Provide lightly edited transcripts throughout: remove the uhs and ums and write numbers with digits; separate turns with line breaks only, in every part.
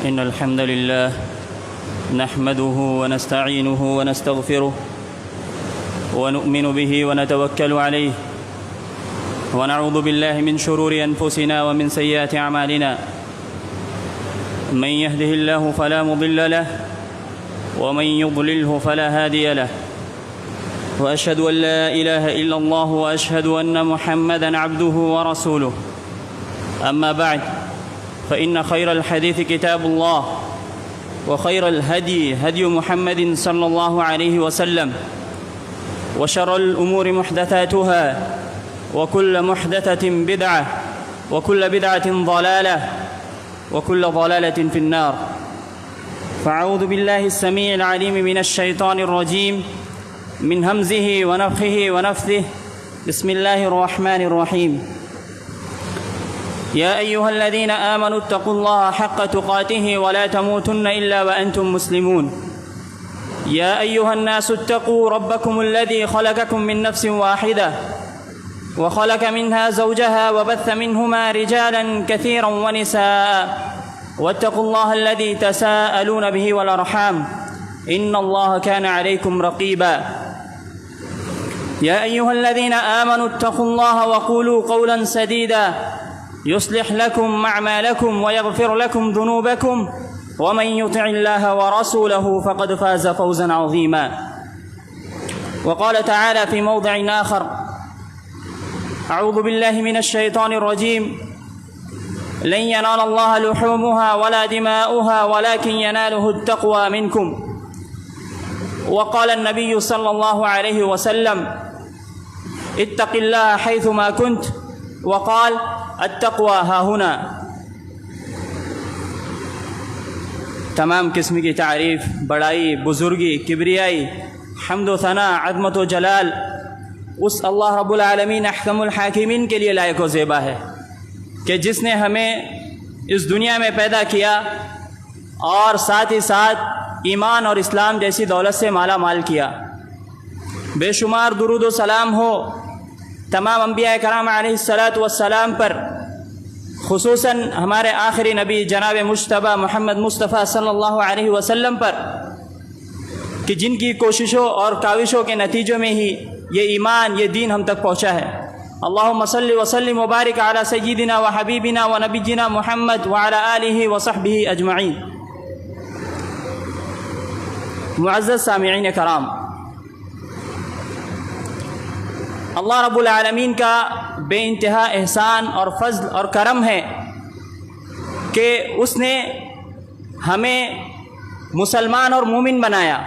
إن الحمد لله نحمده ونستعينه ونستغفره ونؤمن به ونتوكل عليه ونعوذ بالله من شرور أنفسنا ومن سيئات أعمالنا من يهده الله فلا مضل له ومن يضلله فلا هادي له وأشهد أن لا إله إلا الله وأشهد أن محمدًا عبده ورسوله أما بعد فإن خير الحديث كتاب الله وخير الهدي هدي محمد صلى الله عليه وسلم وشر الأمور محدثاتها وكل محدثة بدعة وكل بدعة ضلالة وكل ضلالة في النار. فأعوذ بالله السميع العليم من الشيطان الرجيم من همزه ونفخه ونفثه. بسم الله الرحمن الرحيم. يا أيها الذين آمنوا اتقوا الله حق تقاته ولا تموتن إلا وأنتم مسلمون. يا أيها الناس اتقوا ربكم الذي خلقكم من نفس واحدة وخلق منها زوجها وبث منهما رجالا كثيرا ونساء واتقوا الله الذي تساءلون به والأرحام إن الله كان عليكم رقيبا. يا أيها الذين آمنوا اتقوا الله وقولوا قولا سديدا يصلح لكم أعمالكم ويغفر لكم ذنوبكم ومن يطع الله ورسوله فقد فاز فوزا عظيما. وقال تعالى في موضع آخر: أعوذ بالله من الشيطان الرجيم لن ينال الله لحومها ولا دماؤها ولكن يناله التقوى منكم. وقال النبي صلى الله عليه وسلم: اتق الله حيثما كنت وقال التقوى ها هنا. تمام قسم کی تعریف، بڑائی، بزرگی، کبریائی، حمد و ثناء، عظمت و جلال اس اللہ رب العالمین احکم الحاکمین کے لیے لائق و زیبا ہے کہ جس نے ہمیں اس دنیا میں پیدا کیا اور ساتھ ہی ساتھ ایمان اور اسلام جیسی دولت سے مالا مال کیا. بے شمار درود و سلام ہو تمام انبیاء کرام علیہ الصلاۃ والسلام پر، خصوصاً ہمارے آخری نبی جناب مجتبیٰ محمد مصطفیٰ صلی اللہ علیہ وسلم پر، کہ جن کی کوششوں اور کاوشوں کے نتیجوں میں ہی یہ ایمان، یہ دین ہم تک پہنچا ہے. اللہم صلی وسلم وبارک علی سیدنا و حبیبنا و نبینا محمد وعلی آلہ وصحبہ اجمعین. معزز سامعین کرام، اللہ رب العالمین کا بے انتہا احسان اور فضل اور کرم ہے کہ اس نے ہمیں مسلمان اور مومن بنایا.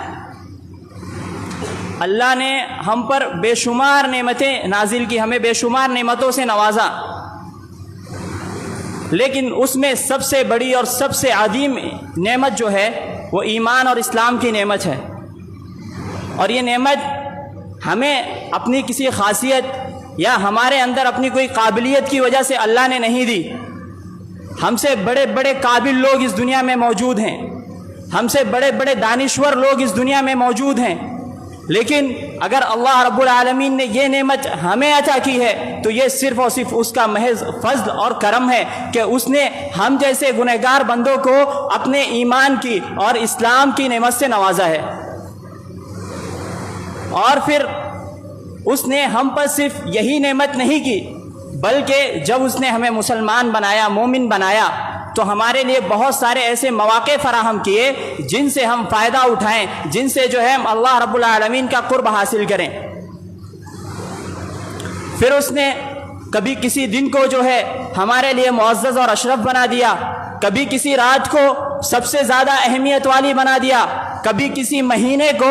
اللہ نے ہم پر بے شمار نعمتیں نازل کی، ہمیں بے شمار نعمتوں سے نوازا، لیکن اس میں سب سے بڑی اور سب سے عظیم نعمت جو ہے وہ ایمان اور اسلام کی نعمت ہے. اور یہ نعمت ہمیں اپنی کسی خاصیت یا ہمارے اندر اپنی کوئی قابلیت کی وجہ سے اللہ نے نہیں دی. ہم سے بڑے بڑے قابل لوگ اس دنیا میں موجود ہیں، ہم سے بڑے بڑے دانشور لوگ اس دنیا میں موجود ہیں، لیکن اگر اللہ رب العالمین نے یہ نعمت ہمیں عطا کی ہے تو یہ صرف اور صرف اس کا محض فضل اور کرم ہے کہ اس نے ہم جیسے گنہگار بندوں کو اپنے ایمان کی اور اسلام کی نعمت سے نوازا ہے. اور پھر اس نے ہم پر صرف یہی نعمت نہیں کی، بلکہ جب اس نے ہمیں مسلمان بنایا، مومن بنایا، تو ہمارے لیے بہت سارے ایسے مواقع فراہم کیے جن سے ہم فائدہ اٹھائیں، جن سے جو ہے ہم اللہ رب العالمین کا قرب حاصل کریں. پھر اس نے کبھی کسی دن کو جو ہے ہمارے لیے معزز اور اشرف بنا دیا، کبھی کسی رات کو سب سے زیادہ اہمیت والی بنا دیا، کبھی کسی مہینے کو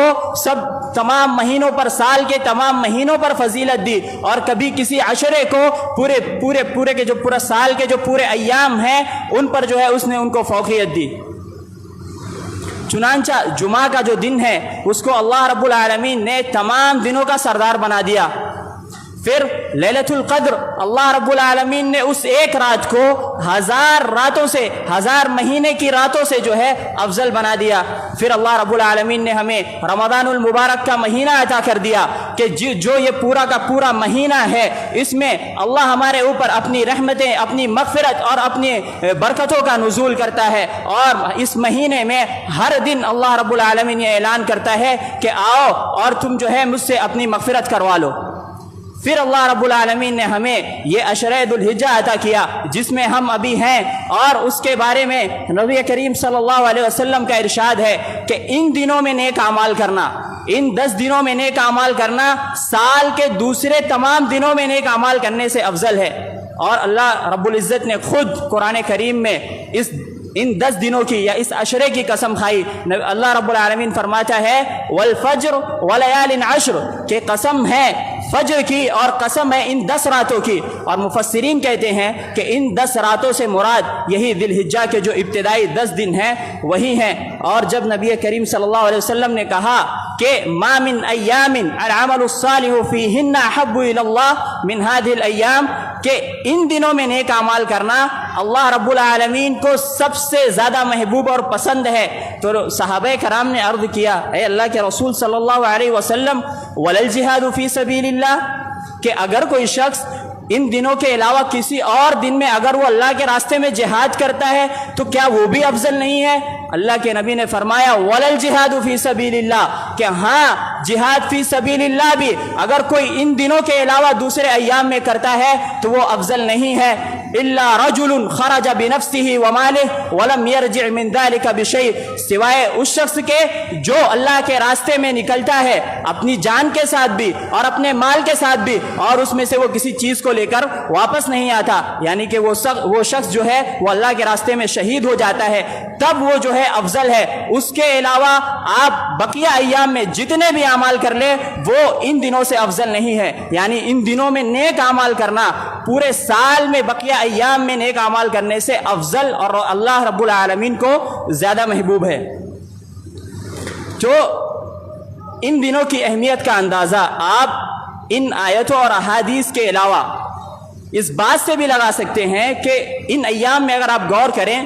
تمام مہینوں پر، سال کے تمام مہینوں پر فضیلت دی، اور کبھی کسی عشرے کو پورے کے جو پورا سال کے جو پورے ایام ہیں ان پر جو ہے اس نے ان کو فوقیت دی. چنانچہ جمعہ کا جو دن ہے اس کو اللہ رب العالمین نے تمام دنوں کا سردار بنا دیا. پھر لیلۃ القدر اللہ رب العالمین نے اس ایک رات کو 1000 راتوں سے 1000 مہینے کی راتوں سے جو ہے افضل بنا دیا۔ پھر اللہ رب العالمین نے ہمیں رمضان المبارک کا مہینہ عطا کر دیا کہ جو یہ پورا کا پورا مہینہ ہے، اس میں اللہ ہمارے اوپر اپنی رحمتیں، اپنی مغفرت اور اپنی برکتوں کا نزول کرتا ہے، اور اس مہینے میں ہر دن اللہ رب العالمین یہ اعلان کرتا ہے کہ آؤ اور تم جو ہے مجھ سے اپنی مغفرت کروا لو۔ پھر اللہ رب العالمین نے ہمیں یہ عشرہ ذو الحجہ عطا کیا جس میں ہم ابھی ہیں، اور اس کے بارے میں نبی کریم صلی اللہ علیہ وسلم کا ارشاد ہے کہ ان دنوں میں نیک اعمال کرنا، ان 10 دنوں میں نیک اعمال کرنا سال کے دوسرے تمام دنوں میں نیک اعمال کرنے سے افضل ہے۔ اور اللہ رب العزت نے خود قرآن کریم میں ان 10 دنوں کی یا اس عشرے کی قسم کھائی۔ اللہ رب العالمین فرماتا ہے والفجر ولیال عشر، کہ قسم ہے فجر کی اور قسم ہے ان 10 راتوں کی، اور مفسرین کہتے ہیں کہ ان 10 راتوں سے مراد یہی ذی الحجہ کے جو ابتدائی 10 دن ہیں وہی ہیں۔ اور جب نبی کریم صلی اللہ علیہ وسلم نے کہا کہ ما من ایام العمل الصالح فیہن احب الی اللہ من هذه الایام، کہ ان دنوں میں نیک اعمال کرنا اللہ رب العالمین کو سب سے زیادہ محبوب اور پسند ہے، تو صحابہ کرام نے عرض کیا اے اللہ کے رسول صلی اللہ علیہ وسلم وللجہاد فی سبیل اللہ، کہ اگر کوئی شخص ان دنوں کے علاوہ کسی اور دن میں اگر وہ اللہ کے راستے میں جہاد کرتا ہے تو کیا وہ بھی افضل نہیں ہے؟ اللہ کے نبی نے فرمایا وللجہاد فی سبیل اللہ، کہ ہاں جہاد فی سبیل اللہ بھی اگر کوئی ان دنوں کے علاوہ دوسرے ایام میں کرتا ہے تو وہ افضل نہیں ہے۔ الا رجل خرج بنفسه وماله ولم يرجع من ذلك بشيء، سوائے اس شخص کے جو اللہ کے راستے میں نکلتا ہے اپنی جان کے ساتھ بھی اور اپنے مال کے ساتھ بھی، اور اس میں سے وہ کسی چیز کو لے کر واپس نہیں آتا، یعنی کہ وہ شخص جو ہے وہ اللہ کے راستے میں شہید ہو جاتا ہے، تب وہ جو ہے افضل ہے۔ اس کے علاوہ آپ بقیہ ایام میں جتنے بھی اعمال کر لیں وہ ان دنوں سے افضل نہیں ہے، یعنی ان دنوں میں نیک اعمال کرنا پورے سال میں بقیہ ایام میں نیک اعمال کرنے سے افضل اور اللہ رب العالمین کو زیادہ محبوب ہے۔ جو ان دنوں کی اہمیت کا اندازہ آپ ان آیتوں اور احادیث کے علاوہ اس بات سے بھی لگا سکتے ہیں کہ ان ایام میں اگر آپ غور کریں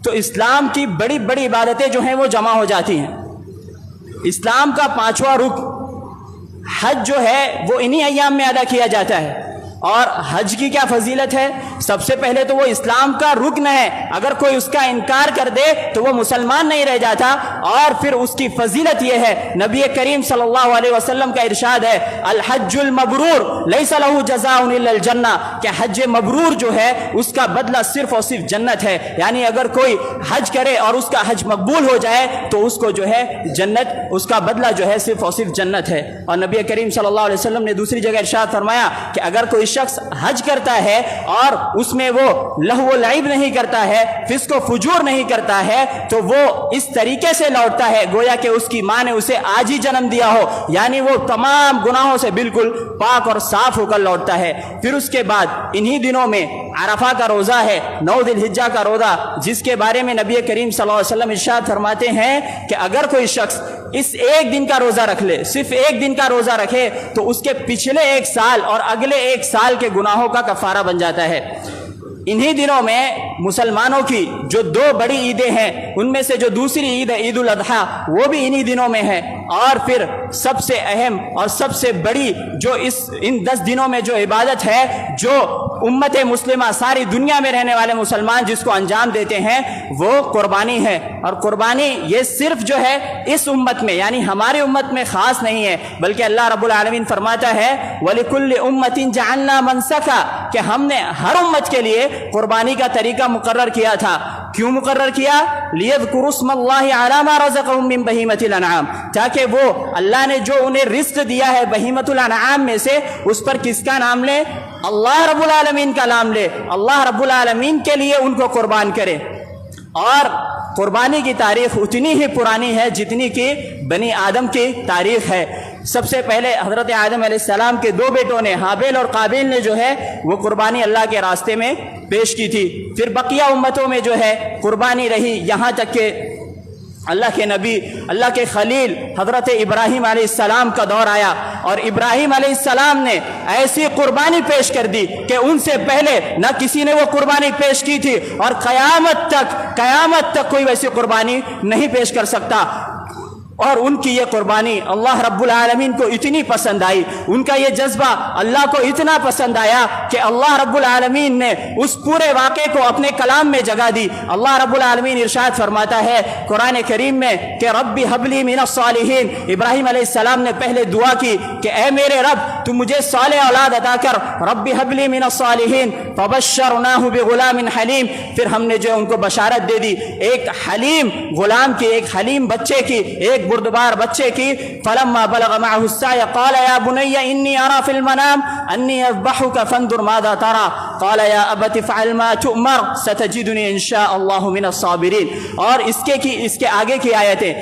تو اسلام کی بڑی بڑی عبادتیں جو ہیں وہ جمع ہو جاتی ہیں۔ اسلام کا 5واں رکن حج جو ہے وہ انہی ایام میں ادا کیا جاتا ہے، اور حج کی کیا فضیلت ہے؟ سب سے پہلے تو وہ اسلام کا رکن ہے، اگر کوئی اس کا انکار کر دے تو وہ مسلمان نہیں رہ جاتا، اور پھر اس کی فضیلت یہ ہے نبی کریم صلی اللہ علیہ وسلم کا ارشاد ہے الحج المبرور لیس له جزاء الا الجنہ، کہ حج مبرور جو ہے اس کا بدلہ صرف اور صرف جنت ہے، یعنی اگر کوئی حج کرے اور اس کا حج مقبول ہو جائے تو اس کو جو ہے جنت، اس کا بدلہ جو ہے صرف اور صرف جنت ہے۔ اور نبی کریم صلی اللہ علیہ وسلم نے دوسری جگہ ارشاد فرمایا کہ اگر کوئی شخص حج کرتا ہے اور اس میں وہ لہو و لعب نہیں کرتا ہے، فسق و فجور نہیں کرتا ہے، تو وہ اس طریقے سے لوٹتا ہے گویا کہ اس کی ماں نے اسے آج ہی جنم دیا ہو، یعنی وہ تمام گناہوں سے بالکل پاک اور صاف ہو کر لوٹتا ہے۔ پھر اس کے بعد انہی دنوں میں عرفہ کا روزہ ہے، 9 ذی الحجہ کا روزہ، جس کے بارے میں نبی کریم صلی اللہ علیہ وسلم ارشاد فرماتے ہیں کہ اگر کوئی شخص اس ایک دن کا روزہ رکھ لے، صرف ایک دن کا روزہ رکھے، تو اس کے پچھلے 1 سال اور اگلے 1 سال کے گناہوں کا کفارہ بن جاتا ہے۔ انہی دنوں میں مسلمانوں کی جو 2 بڑی عیدیں ہیں، ان میں سے جو دوسری عید ہے عید الاضحیٰ، وہ بھی انہی دنوں میں ہے، اور پھر سب سے اہم اور سب سے بڑی جو ان 10 دنوں میں جو عبادت ہے، جو امت مسلمہ ساری دنیا میں رہنے والے مسلمان جس کو انجام دیتے ہیں، وہ قربانی ہے۔ اور قربانی یہ صرف جو ہے اس امت میں یعنی ہماری امت میں خاص نہیں ہے، بلکہ اللہ رب العالمین فرماتا ہے وَلِكُلِّ أُمَّةٍ جَعَلْنَا مَنْسَكًا، کہ ہم نے ہر امت کے لیے قربانی کا طریقہ مقرر کیا تھا۔ کیوں مقرر کیا؟ لِيَذْكُرُوا اسْمَ اللَّهِ عَلَىٰ مَا رَزَقَهُم مِّن بَهِيمَةِ الْأَنْعَامِ، تاکہ وہ اللہ نے جو انہیں رزق دیا ہے بہیمۃ الانعام میں سے، اس پر کس کا نام لے؟ اللہ رب العالمین کا نام لے، اللہ رب العالمین کے لیے ان کو قربان کرے۔ اور قربانی کی تاریخ اتنی ہی پرانی ہے جتنی کہ بنی آدم کی تاریخ ہے۔ سب سے پہلے حضرت آدم علیہ السلام کے 2 بیٹوں نے، حابیل اور قابیل نے جو ہے وہ قربانی اللہ کے راستے میں پیش کی تھی۔ پھر بقیہ امتوں میں جو ہے قربانی رہی، یہاں تک کہ اللہ کے نبی، اللہ کے خلیل حضرت ابراہیم علیہ السلام کا دور آیا اور ابراہیم علیہ السلام نے ایسی قربانی پیش کر دی کہ ان سے پہلے نہ کسی نے وہ قربانی پیش کی تھی اور قیامت تک کوئی ویسی قربانی نہیں پیش کر سکتا۔ اور ان کی یہ قربانی اللہ رب العالمین کو اتنی پسند آئی، ان کا یہ جذبہ اللہ کو اتنا پسند آیا کہ اللہ رب العالمین نے اس پورے واقعے کو اپنے کلام میں جگہ دی۔ اللہ رب العالمین ارشاد فرماتا ہے قرآن کریم میں کہ رب ہب لی من الصالحین، ابراہیم علیہ السلام نے پہلے دعا کی کہ اے میرے رب تو مجھے صالح اولاد عطا کر، رب ہب لی من الصالحین فبشرناہ بغلام حلیم، پھر ہم نے جو ان کو بشارت دے دی ایک حلیم غلام کی، ایک حلیم بچے کی، ایک بردبار بچے کی۔ فلما بلغ معه السعي قال يا بني اني ارى في المنام اني اذبحك فانظر ماذا ترى قال يا ابت افعل ما تؤمر ستجدني ان شاء الله من الصابرين۔ اور اس کے آگے کی آیتیں،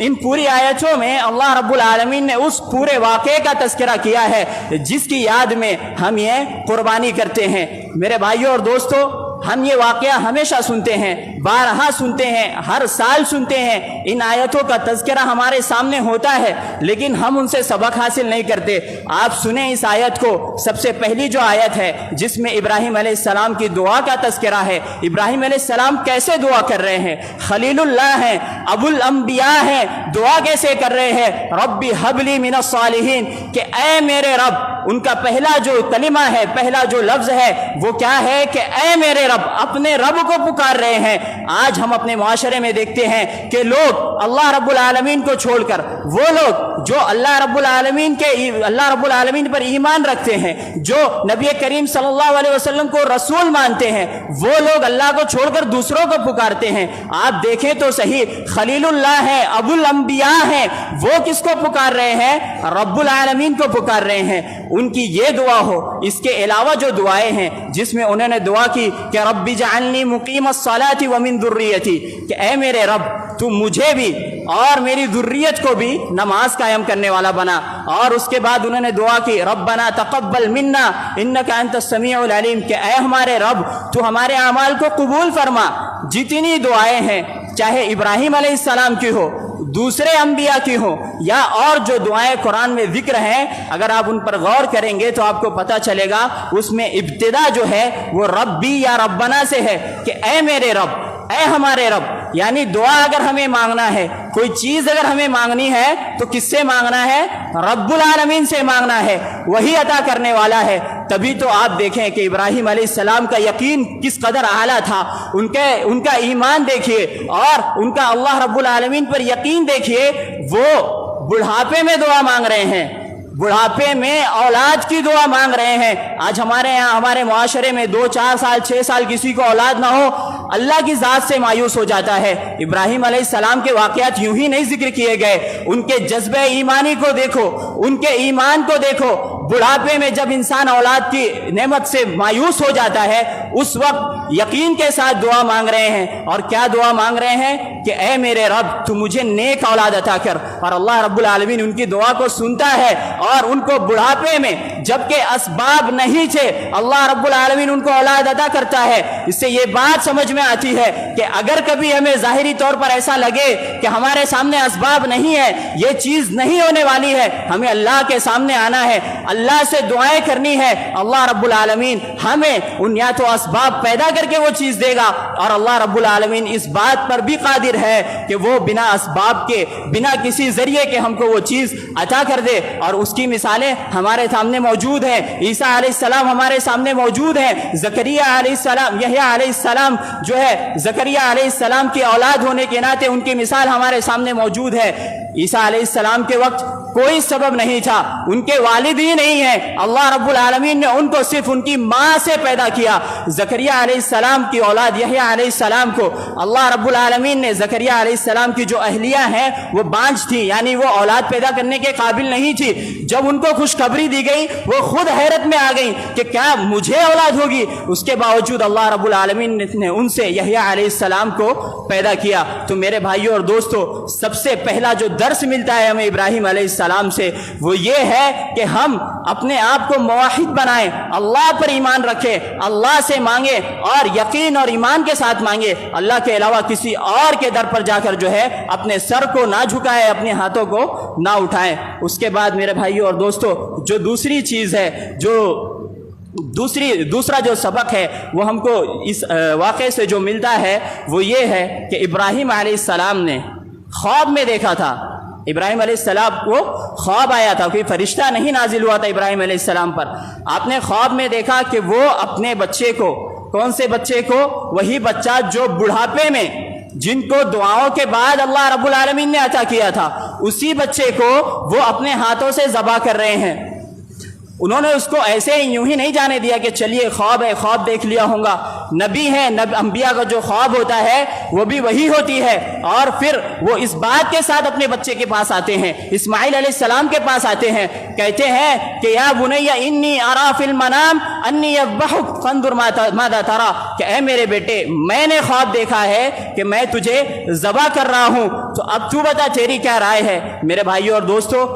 ان پوری آیتوں میں اللہ رب العالمین نے اس پورے واقعے کا تذکرہ کیا ہے جس کی یاد میں ہم یہ قربانی کرتے ہیں۔ میرے بھائیوں اور دوستو، ہم یہ واقعہ ہمیشہ سنتے ہیں، بارہا سنتے ہیں، ہر سال سنتے ہیں، ان آیتوں کا تذکرہ ہمارے سامنے ہوتا ہے لیکن ہم ان سے سبق حاصل نہیں کرتے۔ آپ سنیں اس آیت کو، سب سے پہلی جو آیت ہے جس میں ابراہیم علیہ السلام کی دعا کا تذکرہ ہے۔ ابراہیم علیہ السلام کیسے دعا کر رہے ہیں؟ خلیل اللہ ہیں، ابو الانبیاء ہیں، دعا کیسے کر رہے ہیں؟ ربی حب لی من الصالحین، کہ اے میرے رب، ان کا پہلا جو کلمہ ہے، پہلا جو لفظ ہے وہ کیا ہے کہ اے میرے رب، اپنے رب کو پکار رہے ہیں۔ آج ہم اپنے معاشرے میں دیکھتے ہیں کہ لوگ اللہ رب العالمین کو چھوڑ کر، وہ لوگ جو اللہ رب العالمین پر ایمان رکھتے ہیں، جو نبی کریم صلی اللہ علیہ وسلم کو رسول مانتے ہیں، وہ لوگ اللہ کو چھوڑ کر دوسروں کو پکارتے ہیں۔ آپ دیکھیں تو صحیح، خلیل اللہ ہے، ابو الانبیاء ہیں، وہ کس کو پکار رہے ہیں؟ رب العالمین کو پکار رہے ہیں۔ ان کی یہ دعا ہو، اس کے علاوہ جو دعائیں ہیں جس میں انہوں نے دعا کی کہ رب اجعلنی مقیم الصلاۃ ومن ذریتی، کہ اے میرے رب تو مجھے بھی اور میری ذریت کو بھی نماز قائم کرنے والا بنا۔ اور اس کے بعد انہوں نے دعا کی ربنا تقبل منا انک انت السمیع العلیم، کہ اے ہمارے رب تو ہمارے اعمال کو قبول فرما۔ جتنی دعائیں ہیں، چاہے ابراہیم علیہ السلام کی ہو، دوسرے انبیاء کی ہوں، یا اور جو دعائیں قرآن میں ذکر ہیں، اگر آپ ان پر غور کریں گے تو آپ کو پتہ چلے گا اس میں ابتدا جو ہے وہ ربی یا ربنا سے ہے، کہ اے میرے رب، اے ہمارے رب۔ یعنی دعا اگر ہمیں مانگنا ہے، کوئی چیز اگر ہمیں مانگنی ہے تو کس سے مانگنا ہے؟ رب العالمین سے مانگنا ہے، وہی عطا کرنے والا ہے۔ تبھی تو آپ دیکھیں کہ ابراہیم علیہ السلام کا یقین کس قدر اعلیٰ تھا، ان کا ایمان دیکھیے اور ان کا اللہ رب العالمین پر یقین دیکھیے۔ وہ بڑھاپے میں دعا مانگ رہے ہیں، بڑھاپے میں اولاد کی دعا مانگ رہے ہیں۔ آج ہمارے یہاں، ہمارے معاشرے میں 2 4 سال 6 سال کسی کو اولاد نہ ہو، اللہ کی ذات سے مایوس ہو جاتا ہے۔ ابراہیم علیہ السلام کے واقعات یوں ہی نہیں ذکر کیے گئے، ان کے جذبہ ایمانی کو دیکھو، ان کے ایمان کو دیکھو۔ بڑھاپے میں جب انسان اولاد کی نعمت سے مایوس ہو جاتا ہے، اس وقت یقین کے ساتھ دعا مانگ رہے ہیں۔ اور کیا دعا مانگ رہے ہیں؟ کہ اے میرے رب تو مجھے نیک اولاد عطا کر۔ اور اللہ رب العالمین ان کی دعا کو سنتا ہے اور ان کو بڑھاپے میں جبکہ اسباب نہیں تھے، اللہ رب العالمین ان کو اولاد عطا کرتا ہے۔ اس سے یہ بات سمجھ میں آتی ہے کہ اگر کبھی ہمیں ظاہری طور پر ایسا لگے کہ ہمارے سامنے اسباب نہیں ہے، یہ چیز نہیں ہونے والی ہے، ہمیں اللہ کے سامنے آنا ہے، اللہ سے دعائیں کرنی ہے۔ اللہ رب العالمین ہمیں ان یا تو اسباب پیدا کر کے وہ چیز دے گا، اور اللہ رب العالمین اس بات پر بھی قادر ہے کہ وہ بنا اسباب کے، بنا کسی ذریعے کے ہم کو وہ چیز عطا کر دے۔ اور اس کی مثالیں ہمارے سامنے موجود ہیں۔ عیسیٰ علیہ السلام ہمارے سامنے موجود ہیں، زکریا علیہ السلام، یحییٰ علیہ السلام جو ہے زکریا علیہ السلام کی اولاد ہونے کے ناطے ان کی مثال ہمارے سامنے موجود ہے۔ عیسیٰ علیہ السلام کے وقت کوئی سبب نہیں تھا، ان کے والد ہی نہیں ہیں، اللہ رب العالمین نے ان کو صرف ان کی ماں سے پیدا کیا۔ زکریا علیہ السلام کی اولاد یحییٰ علیہ السلام کو اللہ رب العالمین نے، زکریا علیہ السلام کی جو اہلیہ ہیں وہ بانجھ تھی، یعنی وہ اولاد پیدا کرنے کے قابل نہیں تھی۔ جب ان کو خوشخبری دی گئی وہ خود حیرت میں آ گئی کہ کیا مجھے اولاد ہوگی؟ اس کے باوجود اللہ رب العالمین نے ان سے یحییٰ علیہ السلام کو پیدا کیا۔ تو میرے بھائیوں اور دوستو، سب سے پہلا جو درس ملتا ہے ہمیں ابراہیم علیہ السلام السلام سے وہ یہ ہے کہ ہم اپنے آپ کو موحد بنائیں، اللہ پر ایمان رکھیں، اللہ سے مانگیں اور یقین اور ایمان کے ساتھ مانگیں، اللہ کے علاوہ کسی اور کے در پر جا کر جو ہے اپنے سر کو نہ جھکائیں، اپنے ہاتھوں کو نہ اٹھائیں۔ اس کے بعد میرے بھائیوں اور دوستو، جو دوسری چیز ہے، جو دوسرا جو سبق ہے وہ ہم کو اس واقعے سے جو ملتا ہے وہ یہ ہے کہ ابراہیم علیہ السلام نے خواب میں دیکھا تھا، ابراہیم علیہ السلام کو خواب آیا تھا، کوئی فرشتہ نہیں نازل ہوا تھا ابراہیم علیہ السلام پر۔ آپ نے خواب میں دیکھا کہ وہ اپنے بچے کو، کون سے بچے کو؟ وہی بچہ جو بڑھاپے میں، جن کو دعاؤں کے بعد اللہ رب العالمین نے عطا کیا تھا، اسی بچے کو وہ اپنے ہاتھوں سے ذبح کر رہے ہیں۔ انہوں نے اس کو ایسے یوں ہی نہیں جانے دیا کہ چلیے خواب ہے، خواب دیکھ لیا ہوگا۔ نبی ہیں، انبیاء کا جو خواب ہوتا ہے وہ بھی وہی ہوتی ہے، اور پھر وہ اس بات کے ساتھ اپنے بچے کے پاس آتے ہیں، اسماعیل علیہ السلام کے پاس آتے ہیں، کہتے ہیں کہ یا بنی انی ارا فی المنام انی اذبحک فانظر ماذا تری، کہ اے میرے بیٹے میں نے خواب دیکھا ہے کہ میں تجھے ذبح کر رہا ہوں، تو اب تو بتا تیری کیا رائے ہے۔ میرے بھائیوں اور دوستو،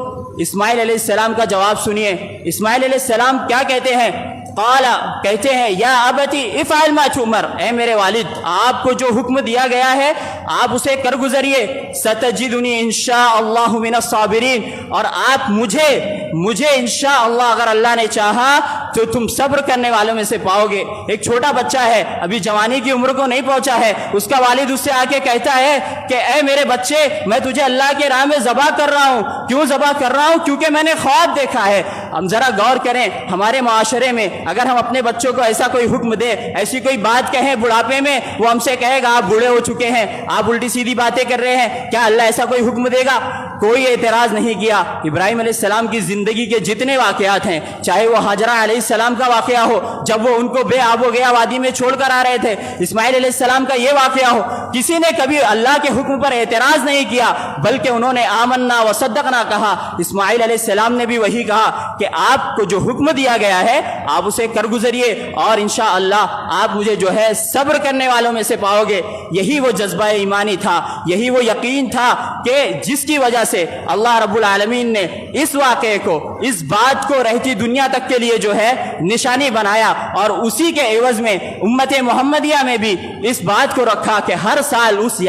اسماعیل علیہ السلام کا جواب سنیے۔ اسماعیل علیہ السلام کیا کہتے ہیں؟ قالا، کہتے ہیں یا ابتی افعل ما تؤمر، اے میرے والد آپ کو جو حکم دیا گیا ہے آپ اسے کر گزریے، ستجدنی انشاءاللہ من الصابرین، اور آپ مجھے انشاءاللہ اگر اللہ نے چاہا تو تم صبر کرنے والوں میں سے پاؤ گے۔ ایک چھوٹا بچہ ہے، ابھی جوانی کی عمر کو نہیں پہنچا ہے، اس کا والد اس سے آ کے کہتا ہے کہ اے میرے بچے میں تجھے اللہ کے راہ میں ذبح کر رہا ہوں۔ کیوں ذبح کر رہا ہوں؟ کیونکہ میں نے خواب دیکھا ہے۔ ہم ذرا غور کریں، ہمارے معاشرے میں اگر ہم اپنے بچوں کو ایسا کوئی حکم دے، ایسی کوئی بات کہیں بڑھاپے میں، وہ ہم سے کہے گا آپ بوڑھے ہو چکے ہیں، آپ الٹی سیدھی باتیں کر رہے ہیں، کیا اللہ ایسا کوئی حکم دے گا؟ کوئی اعتراض نہیں کیا۔ ابراہیم علیہ السلام کی زندگی کے جتنے واقعات ہیں، چاہے وہ ہاجرہ علیہ السلام کا واقعہ ہو جب وہ ان کو بے آب و گیا وادی میں چھوڑ کر آ رہے تھے، اسماعیل علیہ السلام کا یہ واقعہ ہو، کسی نے کبھی اللہ کے حکم پر اعتراض نہیں کیا، بلکہ انہوں نے آمنا و صدقنا کہا۔ اسماعیل علیہ السلام نے بھی وہی کہا کہ آپ کو جو حکم دیا گیا ہے آپ اسے کر گزریے، اور انشاءاللہ آپ مجھے جو ہے صبر کرنے والوں میں سے پاؤ گے۔ یہی وہ جذبہ ایمانی تھا، یہی وہ یقین تھا کہ جس کی وجہ سے اللہ رب العالمین نے اس واقعے کو، اس بات کو رہتی دنیا تک کے لیے جو ہے نشانی بنایا، اور اسی کے عوض میں امت محمدیہ میں بھی اس بات کو رکھا کہ ہر سال اس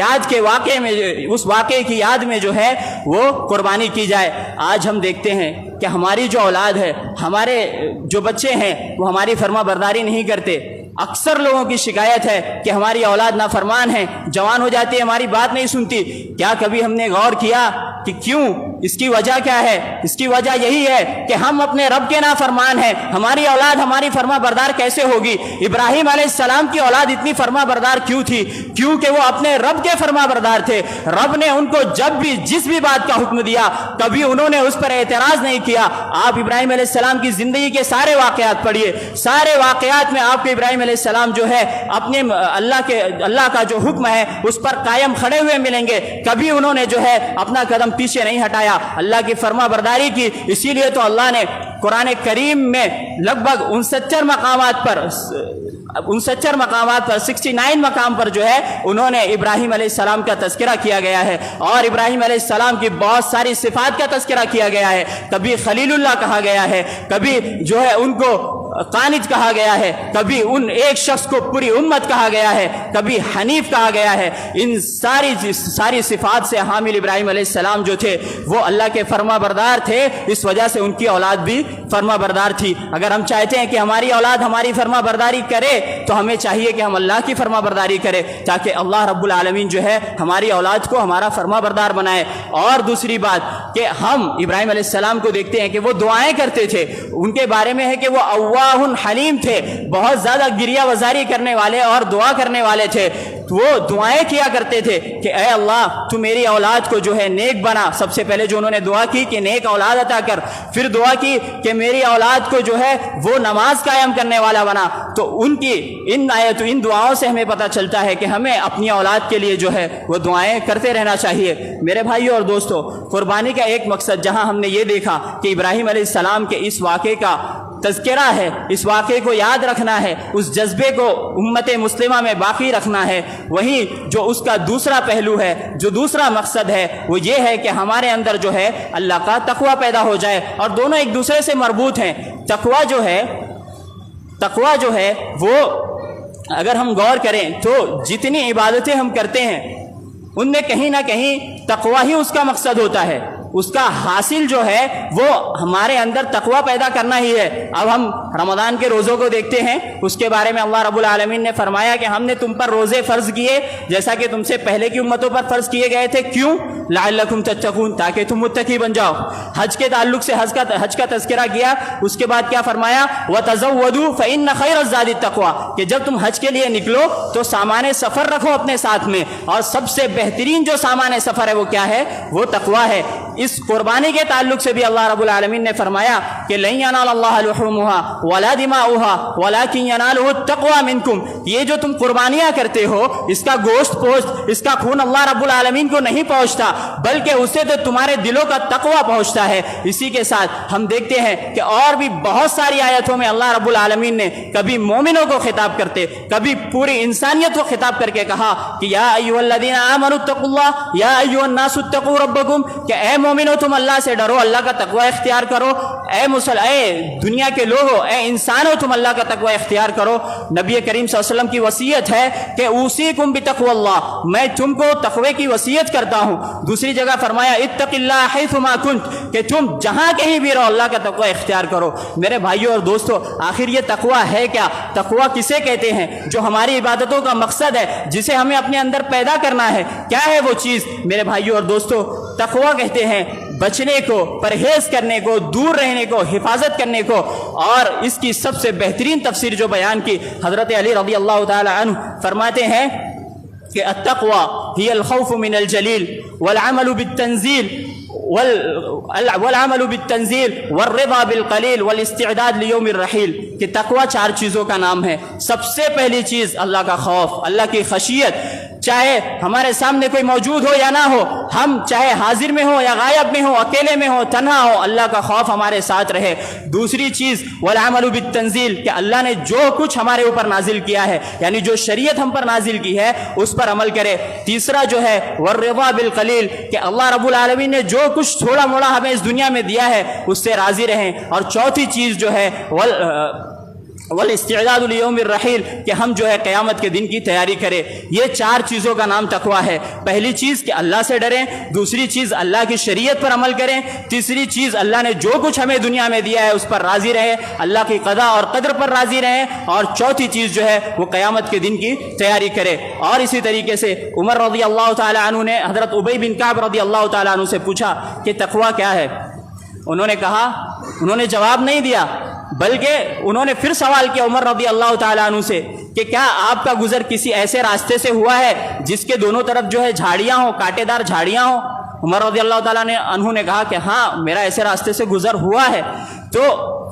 واقعے کی یاد میں جو ہے وہ قربانی کی جائے۔ آج ہم دیکھتے ہیں کہ ہماری جو اولاد ہے، ہمارے جو بچے ہیں وہ ہماری فرما برداری نہیں کرتے۔ اکثر لوگوں کی شکایت ہے کہ ہماری اولاد نافرمان ہے، جوان ہو جاتی ہے ہماری بات نہیں سنتی۔ کیا کبھی ہم نے غور کیا کہ کیوں؟ اس کی وجہ کیا ہے؟ اس کی وجہ یہی ہے کہ ہم اپنے رب کے نافرمان ہیں۔ ہماری اولاد ہماری فرما بردار کیسے ہوگی؟ ابراہیم علیہ السلام کی اولاد اتنی فرما بردار کیوں تھی؟ کیونکہ وہ اپنے رب کے فرما بردار تھے۔ رب نے ان کو جب بھی جس بھی بات کا حکم دیا کبھی انہوں نے اس پر اعتراض نہیں کیا۔ آپ ابراہیم علیہ السلام کی زندگی کے سارے واقعات پڑھیے، سارے واقعات میں آپ کو ابراہیم علیہ السلام جو ہے اپنے اللہ کا جو حکم ہے اس پر قائم کھڑے ہوئے ملیں گے۔ کبھی انہوں نے جو ہے اپنا قدم پیچھے نہیں ہٹایا، اللہ کی فرما برداری کی۔ اسی لیے تو اللہ نے قرآن کریم میں لگ بھگ 69 مقامات پر 69 مقام پر جو ہے انہوں نے ابراہیم علیہ السلام کا تذکرہ کیا گیا ہے، اور ابراہیم علیہ السلام کی بہت ساری صفات کا تذکرہ کیا گیا ہے۔ کبھی خلیل اللہ کہا گیا ہے، کبھی جو ہے ان کو قانت کہا گیا ہے، کبھی ان ایک شخص کو پوری امت کہا گیا ہے، کبھی حنیف کہا گیا ہے۔ ان ساری صفات سے حامل ابراہیم علیہ السلام جو تھے وہ اللہ کے فرما بردار تھے، اس وجہ سے ان کی اولاد بھی فرما بردار تھی۔ اگر ہم چاہتے ہیں کہ ہماری اولاد ہماری فرما برداری کرے تو ہمیں چاہیے کہ ہم اللہ کی فرما برداری کریں، تاکہ اللہ رب العالمین جو ہے ہماری اولاد کو ہمارا فرما بردار بنائے۔ اور دوسری بات کہ ہم ابراہیم علیہ السلام کو دیکھتے ہیں کہ وہ دعائیں کرتے تھے، ان کے بارے میں ہے کہ وہ اواہ حلیم تھے، بہت زیادہ گریہ وزاری کرنے والے اور دعا کرنے والے تھے۔ وہ دعائیں کیا کرتے تھے کہ اے اللہ تو میری اولاد کو جو ہے نیک بنا۔ سب سے پہلے جو انہوں نے دعا کی کہ نیک اولاد عطا کر، پھر دعا کی کہ میری اولاد کو جو ہے وہ نماز قائم کرنے والا بنا۔ تو ان کی ان دعاؤں سے ہمیں پتہ چلتا ہے کہ ہمیں اپنی اولاد کے لیے جو ہے وہ دعائیں کرتے رہنا چاہیے۔ میرے بھائیوں اور دوستو، قربانی کا ایک مقصد جہاں ہم نے یہ دیکھا کہ ابراہیم علیہ السلام کے اس واقعے کا تذکرہ ہے، اس واقعے کو یاد رکھنا ہے، اس جذبے کو امت مسلمہ میں باقی رکھنا ہے، وہیں جو اس کا دوسرا پہلو ہے، جو دوسرا مقصد ہے وہ یہ ہے کہ ہمارے اندر جو ہے اللہ کا تقوی پیدا ہو جائے، اور دونوں ایک دوسرے سے مربوط ہیں۔ تقوی جو ہے وہ اگر ہم غور کریں تو جتنی عبادتیں ہم کرتے ہیں ان میں کہیں نہ کہیں تقوی ہی اس کا مقصد ہوتا ہے، اس کا حاصل جو ہے وہ ہمارے اندر تقوی پیدا کرنا ہی ہے۔ اب ہم رمضان کے روزوں کو دیکھتے ہیں، اس کے بارے میں اللہ رب العالمین نے فرمایا کہ ہم نے تم پر روزے فرض کیے جیسا کہ تم سے پہلے کی امتوں پر فرض کیے گئے تھے، کیوں؟ لعلکم تتقون، تاکہ تم متقی بن جاؤ۔ حج کے تعلق سے حج کا تذکرہ کیا، اس کے بعد کیا فرمایا؟ وتزودوا فإن خیر الزاد التقوی، کہ جب تم حج کے لیے نکلو تو سامان سفر رکھو اپنے ساتھ میں، اور سب سے بہترین جو سامان سفر ہے وہ کیا ہے؟ وہ تقوی ہے۔ اس قربانی کے تعلق سے بھی اللہ رب العالمین نے فرمایا کہ لن ینال اللہ لحومها ولا دماؤها ولکن ینالہ التقوی منکم، یہ جو تم قربانیاں کرتے ہو اس کا گوشت پوشت، اس کا خون اللہ رب العالمین کو نہیں پہنچتا، بلکہ اسے تو تمہارے دلوں کا تقوی پہنچتا ہے۔ اسی کے ساتھ ہم دیکھتے ہیں کہ اور بھی بہت ساری آیتوں میں اللہ رب العالمین نے کبھی مومنوں کو خطاب کرتے، کبھی پوری انسانیت کو خطاب کر کے کہا کہ یا ایھا الذین آمنوا اتقوا اللہ یا ایھا الناس اتقوا ربکم، کہ اے مومنو تم اللہ سے ڈرو، اللہ کا تقوی اختیار کرو، اے دنیا کے لوگوں، اے انسانوں تم اللہ کا تقوی اختیار کرو۔ نبی کریم صلی اللہ علیہ وسلم کی وصیت ہے کہ اوصیکم بتقوی اللہ، میں تم کو تقوی کی وصیت کرتا ہوں۔ دوسری جگہ فرمایا اتق اللہ حیثما کنت، کہ تم جہاں کہیں بھی رہو اللہ کا تقوی اختیار کرو۔ میرے بھائیوں اور دوستو، آخر یہ تقوی ہے کیا؟ تقوی کسے کہتے ہیں؟ جو ہماری عبادتوں کا مقصد ہے، جسے ہمیں اپنے اندر پیدا کرنا ہے، کیا ہے وہ چیز؟ میرے بھائیوں اور دوستو، تقوی کہتے ہیں بچنے کو، پرہیز کرنے کو، دور رہنے کو، حفاظت کرنے کو۔ اور اس کی سب سے بہترین تفسیر جو بیان کی حضرت علی رضی اللہ تعالی عنہ فرماتے ہیں کہ التقوی هي الخوف من الجلیل والعمل بالتنزیل والرضا بالقلیل والاستعداد لیوم الرحیل، کہ تقوی چار چیزوں کا نام ہے۔ سب سے پہلی چیز اللہ کا خوف، اللہ کی خشیت، چاہے ہمارے سامنے کوئی موجود ہو یا نہ ہو، ہم چاہے حاضر میں ہو یا غائب میں ہو، اکیلے میں ہو، تنہا ہو، اللہ کا خوف ہمارے ساتھ رہے۔ دوسری چیز والعمل بالتنزیل، کہ اللہ نے جو کچھ ہمارے اوپر نازل کیا ہے، یعنی جو شریعت ہم پر نازل کی ہے اس پر عمل کرے۔ تیسرا جو ہے والرضا بالقلیل، کہ اللہ رب العالمین نے جو کچھ تھوڑا موڑا ہمیں اس دنیا میں دیا ہے اس سے راضی رہیں۔ اور چوتھی چیز جو ہے والاستعداد لیوم الرحیل، کہ ہم جو ہے قیامت کے دن کی تیاری کریں۔ یہ چار چیزوں کا نام تقوی ہے۔ پہلی چیز کہ اللہ سے ڈریں، دوسری چیز اللہ کی شریعت پر عمل کریں، تیسری چیز اللہ نے جو کچھ ہمیں دنیا میں دیا ہے اس پر راضی رہیں، اللہ کی قضا اور قدر پر راضی رہیں، اور چوتھی چیز جو ہے وہ قیامت کے دن کی تیاری کرے۔ اور اسی طریقے سے عمر رضی اللہ تعالی عنہ نے حضرت ابی بن کعب رضی اللہ تعالی عنہ سے پوچھا کہ تقوی کیا ہے؟ انہوں نے جواب نہیں دیا، بلکہ انہوں نے پھر سوال کیا عمر رضی اللہ تعالیٰ عنہ سے کہ کیا آپ کا گزر کسی ایسے راستے سے ہوا ہے جس کے دونوں طرف جو ہے جھاڑیاں ہوں، کانٹے دار جھاڑیاں ہوں؟ عمر رضی اللہ تعالیٰ عنہ نے کہا کہ ہاں میرا ایسے راستے سے گزر ہوا ہے۔ تو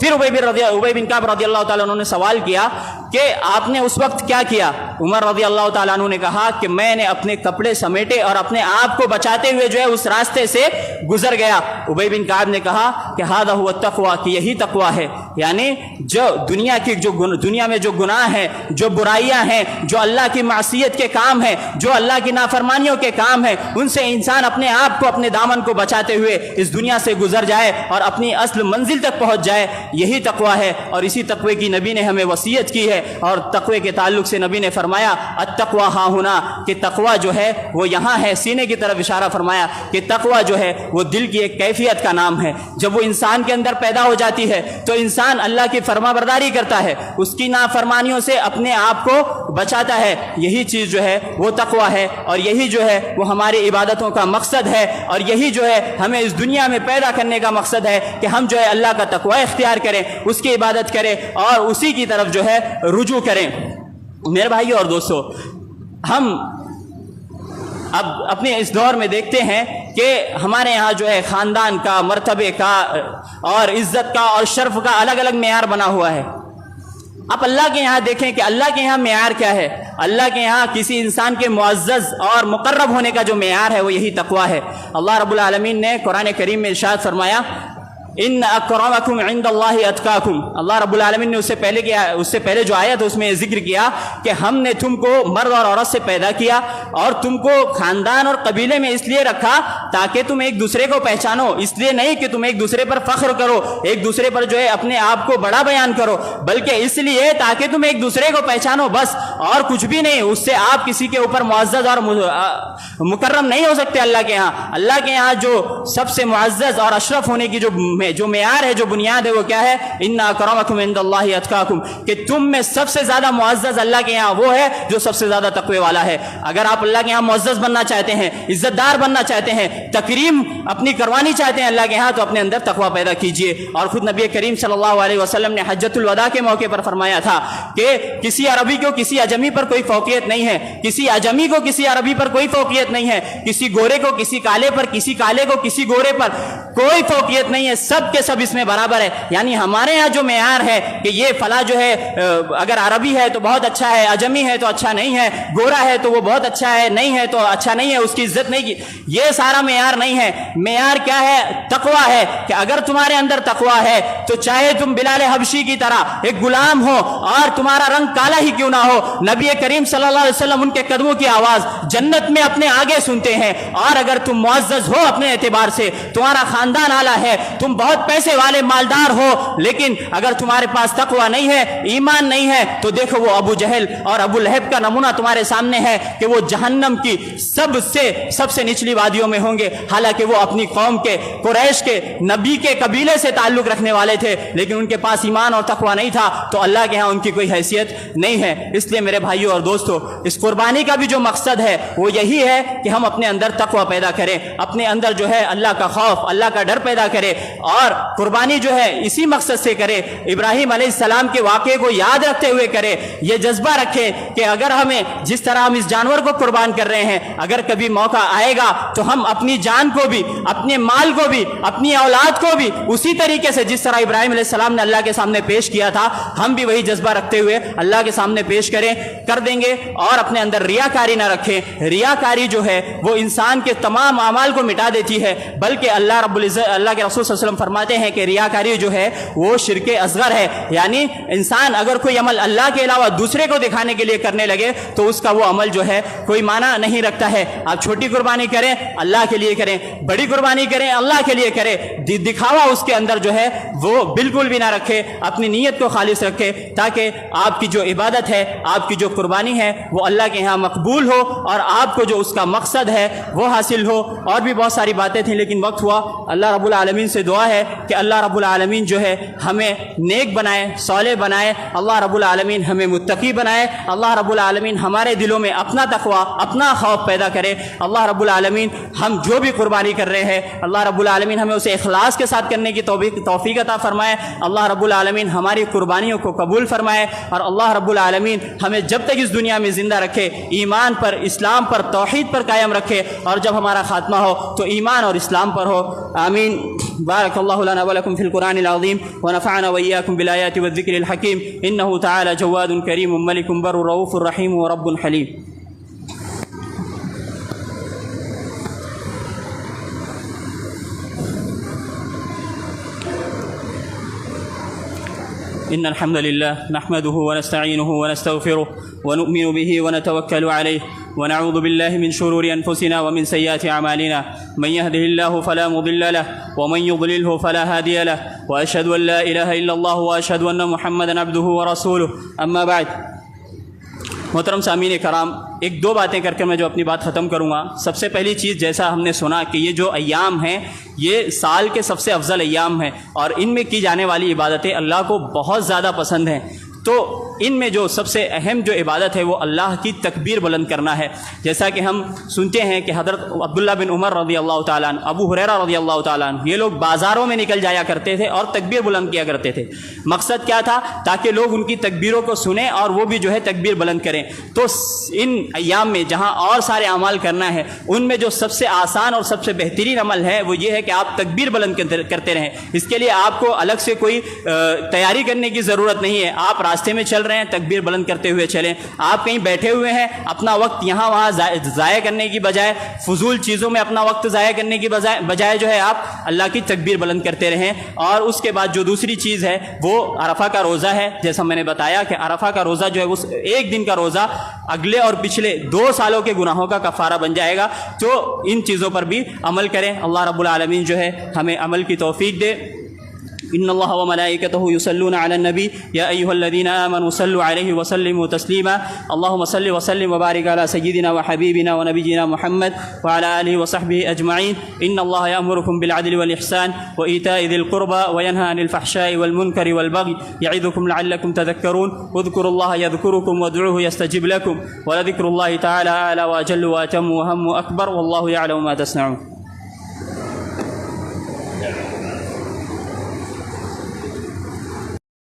پھر ابی بن کعب رضی اللہ تعالیٰ عنہ نے سوال کیا کہ آپ نے اس وقت کیا کیا؟ عمر رضی اللہ تعالیٰ عنہ نے کہا کہ میں نے اپنے کپڑے سمیٹے اور اپنے آپ کو بچاتے ہوئے جو ہے اس راستے سے گزر گیا۔ ابی بن کعب نے کہا کہ ھذا ھو التقوی، کہ یہی تقوی ہے، یعنی جو دنیا میں جو گناہ ہیں، جو برائیاں ہیں، جو اللہ کی معصیت کے کام ہیں، جو اللہ کی نافرمانیوں کے کام ہیں، ان سے انسان اپنے آپ کو، اپنے دامن کو بچاتے ہوئے اس دنیا سے گزر جائے اور اپنی اصل منزل تک پہنچ جائے، یہی تقوی ہے۔ اور اسی تقوی کی نبی نے ہمیں وصیت کی ہے، اور تقوی کے تعلق سے نبی نے فرمایا التقوی ہاں ہونا، کہ تقوی جو ہے وہ یہاں ہے، سینے کی طرف اشارہ فرمایا کہ تقوی جو ہے وہ دل کی ایک کیفیت کا نام ہے۔ جب وہ انسان کے اندر پیدا ہو جاتی ہے تو انسان اللہ کی فرما برداری کرتا ہے، اس کی نافرمانیوں سے اپنے آپ کو بچاتا ہے، یہی چیز جو ہے وہ تقوی ہے، اور یہی جو ہے وہ ہماری عبادتوں کا مقصد ہے، اور یہی جو ہے ہمیں اس دنیا میں پیدا کرنے کا مقصد ہے کہ ہم جو ہے اللہ کا تقوی اختیار کریں، اس کی عبادت کریں اور اسی کی طرف جو ہے رجوع کریں۔ میرے بھائیو اور دوستو، ہم اب اپنے اس دور میں دیکھتے ہیں کہ ہمارے یہاں جو ہے خاندان کا، مرتبے کا اور عزت کا اور شرف کا الگ الگ معیار بنا ہوا ہے۔ آپ اللہ کے یہاں دیکھیں کہ اللہ کے یہاں معیار کیا ہے۔ اللہ کے یہاں کسی انسان کے معزز اور مقرب ہونے کا جو معیار ہے وہ یہی تقوی ہے۔ اللہ رب العالمین نے قرآن کریم میں ارشاد فرمایا ان اکرمکم عند اللہ اتقاکم. اللہ رب العالمین نے اس سے پہلے جو آیت اس میں ذکر کیا کہ ہم نے تم کو مرد اور عورت سے پیدا کیا اور تم کو خاندان اور قبیلے میں اس لیے رکھا تاکہ تم ایک دوسرے کو پہچانو, اس لیے نہیں کہ تم ایک دوسرے پر فخر کرو, ایک دوسرے پر جو ہے اپنے آپ کو بڑا بیان کرو, بلکہ اس لیے تاکہ تم ایک دوسرے کو پہچانو, بس اور کچھ بھی نہیں. اس سے آپ کسی کے اوپر معزز اور مکرم نہیں ہو سکتے اللہ کے ہاں. اللہ کے یہاں جو سب سے معزز اور اشرف ہونے کی جو معیار ہے, جو بنیاد ہے, وہ کیا ہے؟ ان اکرمکم عند اللہ اتقاکم, کہ تم میں سب سے زیادہ معزز اللہ کے یہاں وہ ہے جو سب سے زیادہ تقوی والا ہے. اگر آپ اللہ کے یہاں معزز بننا چاہتے ہیں, عزت دار بننا چاہتے ہیں, تکریم اپنی کروانی چاہتے ہیں اللہ کے ہاں, تو اپنے اندر تقوی پیدا کیجئے. اور خود نبی کریم صلی اللہ علیہ وسلم نے حجۃ الوداع کے موقع پر فرمایا تھا کہ کسی عربی کو کسی اجمی پر کوئی فوقیت نہیں ہے, کسی اجمی کو کسی عربی پر کوئی فوقیت نہیں ہے, کسی گورے کو کسی کالے پر, کسی کالے کو کسی گورے پر کوئی فوقیت نہیں ہے, سب کے سب اس میں برابر ہے. یعنی ہمارے یہاں جو معیار ہے کہ یہ فلاں جو ہے اگر عربی ہے تو بہت اچھا ہے, اجمی ہے تو اچھا نہیں ہے, گورا ہے تو وہ بہت اچھا ہے, نہیں ہے تو اچھا نہیں ہے, اس کی عزت نہیں کی, یہ سارا معیار نہیں ہے. معیار کیا ہے؟ تقویٰ ہے, کہ اگر تمہارے اندر تقویٰ ہے تو چاہے تم بلال حبشی کی طرح ایک غلام ہو اور تمہارا رنگ کالا ہی کیوں نہ ہو, نبی کریم صلی اللہ علیہ وسلم ان کے قدموں کی آواز جنت میں اپنے آگے سنتے ہیں. اور اگر تم معزز ہو اپنے اعتبار سے, تمہارا خاندان اعلیٰ ہے, تم بہت پیسے والے مالدار ہو, لیکن اگر تمہارے پاس تقویٰ نہیں ہے, ایمان نہیں ہے, تو دیکھو وہ ابو جہل اور ابو لہب کا نمونہ تمہارے سامنے ہے کہ وہ جہنم کی سب سے نچلی وادیوں میں ہوں گے. حالانکہ وہ اپنی قوم کے, قریش کے, نبی کے قبیلے سے تعلق رکھنے والے تھے, لیکن ان کے پاس ایمان اور تقویٰ نہیں تھا, تو اللہ کے ہاں ان کی کوئی حیثیت نہیں ہے. اس لیے میرے بھائیوں اور دوستو, اس قربانی کا بھی جو مقصد ہے وہ یہی ہے کہ ہم اپنے اندر تقویٰ پیدا کریں, اپنے اندر جو ہے اللہ کا خوف, اللہ کا ڈر پیدا کریں, اور قربانی جو ہے اسی مقصد سے کرے, ابراہیم علیہ السلام کے واقعے کو یاد رکھتے ہوئے کرے, یہ جذبہ رکھے کہ اگر ہمیں جس طرح ہم اس جانور کو قربان کر رہے ہیں, اگر کبھی موقع آئے گا تو ہم اپنی جان کو بھی, اپنے مال کو بھی, اپنی اولاد کو بھی اسی طریقے سے جس طرح ابراہیم علیہ السلام نے اللہ کے سامنے پیش کیا تھا, ہم بھی وہی جذبہ رکھتے ہوئے اللہ کے سامنے پیش کر دیں گے. اور اپنے اندر ریاکاری نہ رکھیں. ریاکاری جو ہے وہ انسان کے تمام اعمال کو مٹا دیتی ہے, بلکہ اللہ رب العزت, اللہ کے رسول صلی اللہ علیہ وسلم فرماتے ہیں کہ ریاکاری جو ہے وہ شرک اصغر ہے. یعنی انسان اگر کوئی عمل اللہ کے علاوہ دوسرے کو دکھانے کے لیے کرنے لگے تو اس کا وہ عمل جو ہے کوئی معنی نہیں رکھتا ہے. آپ چھوٹی قربانی کریں اللہ کے لیے کریں, بڑی قربانی کریں اللہ کے لیے کریں, دکھاوا اس کے اندر جو ہے وہ بالکل بھی نہ رکھے, اپنی نیت کو خالص رکھے, تاکہ آپ کی جو عبادت ہے, آپ کی جو قربانی ہے وہ اللہ کے یہاں مقبول ہو اور آپ کو جو اس کا مقصد ہے وہ حاصل ہو. اور بھی بہت ساری باتیں تھیں لیکن وقت ہوا. اللہ رب العالمین سے دعا ہے کہ اللہ رب العالمین جو ہے ہمیں نیک بنائے, صالح بنائے, اللہ رب العالمین ہمیں متقی بنائے, اللہ رب العالمین ہمارے دلوں میں اپنا تقویٰ, اپنا خوف پیدا کرے. اللہ رب العالمین ہم جو بھی قربانی کر رہے ہیں اللہ رب العالمین ہمیں اسے اخلاص کے ساتھ کرنے کی توفیق عطا فرمائے. اللہ رب العالمین ہماری قربانیوں کو قبول فرمائے, اور اللہ رب العالمین ہمیں جب تک اس دنیا میں زندہ رکھے ایمان پر, اسلام پر, توحید پر قائم رکھے, اور جب ہمارا خاتمہ ہو تو ایمان اور اسلام پر ہو. آمین. بارک اللہ لنا ولکم فی القرآن العظیم ونفعنا وإياكم بالآیات والذکر الحکیم. انه تعالی جواد کریم ملک بر رؤوف رحیم ورب حلیم. إن الحمد لله نحمده ونستعينه ونستغفره ونؤمن به ونتوكل عليه ونعوذ بالله من شرور أنفسنا ومن سيئات أعمالنا من يهده الله فلا مضل له ومن يضلله فلا هادي له وأشهد أن لا إله إلا الله وأشهد أن محمدا عبده ورسوله. أما بعد, محترم سامعین کرام, ایک دو باتیں کر کے میں جو اپنی بات ختم کروں گا. سب سے پہلی چیز, جیسا ہم نے سنا کہ یہ جو ایام ہیں یہ سال کے سب سے افضل ایام ہیں, اور ان میں کی جانے والی عبادتیں اللہ کو بہت زیادہ پسند ہیں. تو ان میں جو سب سے اہم جو عبادت ہے وہ اللہ کی تکبیر بلند کرنا ہے. جیسا کہ ہم سنتے ہیں کہ حضرت عبداللہ بن عمر رضی اللہ تعالیٰ عنہ, ابو ہریرہ رضی اللہ تعالیٰ عنہ, یہ لوگ بازاروں میں نکل جایا کرتے تھے اور تکبیر بلند کیا کرتے تھے. مقصد کیا تھا؟ تاکہ لوگ ان کی تکبیروں کو سنیں اور وہ بھی جو ہے تکبیر بلند کریں. تو ان ایام میں جہاں اور سارے اعمال کرنا ہے, ان میں جو سب سے آسان اور سب سے بہترین عمل ہے وہ یہ ہے کہ آپ تکبیر بلند کرتے رہیں. اس کے لیے آپ کو الگ سے کوئی تیاری کرنے کی ضرورت نہیں ہے. آپ راستے میں چل رہے ہیں تکبیر بلند کرتے ہوئے چلیں. آپ کہیں بیٹھے ہوئے ہیں, اپنا وقت یہاں وہاں ضائع کرنے کی بجائے, فضول چیزوں میں اپنا وقت ضائع کرنے کی بجائے جو ہے آپ اللہ کی تکبیر بلند کرتے رہیں. اور اس کے بعد جو دوسری چیز ہے وہ عرفہ کا روزہ ہے. جیسا میں نے بتایا کہ عرفہ کا روزہ جو ہے اس ایک دن کا روزہ اگلے اور پچھلے 2 سالوں کے گناہوں کا کفارہ بن جائے گا. تو ان چیزوں پر بھی عمل کریں. اللہ رب العالمین جو ہے ہمیں عمل کی توفیق دے. ان اللہ وملائکتہ یصلون علی النبی یا ایھا الذین آمنوا صلوا علیہ وسلموا تسلیما. اللهم صل وسلم وبارک علی سیدنا وحبیبنا ونبینا محمد وعلى آلہ وصحبہ اجمعین. ان اللہ یأمرکم بالعدل والإحسان وإیتاء ذی القربى وینہی عن الفحشاء والمنکر والبغی یعظکم لعلکم تذکرون. اذکروا اللہ یذکرکم وادعوه یستجب لکم ولذکر اللہ تعالی اعلی واجل واتم وهم اکبر واللہ یعلم ما تصنعون.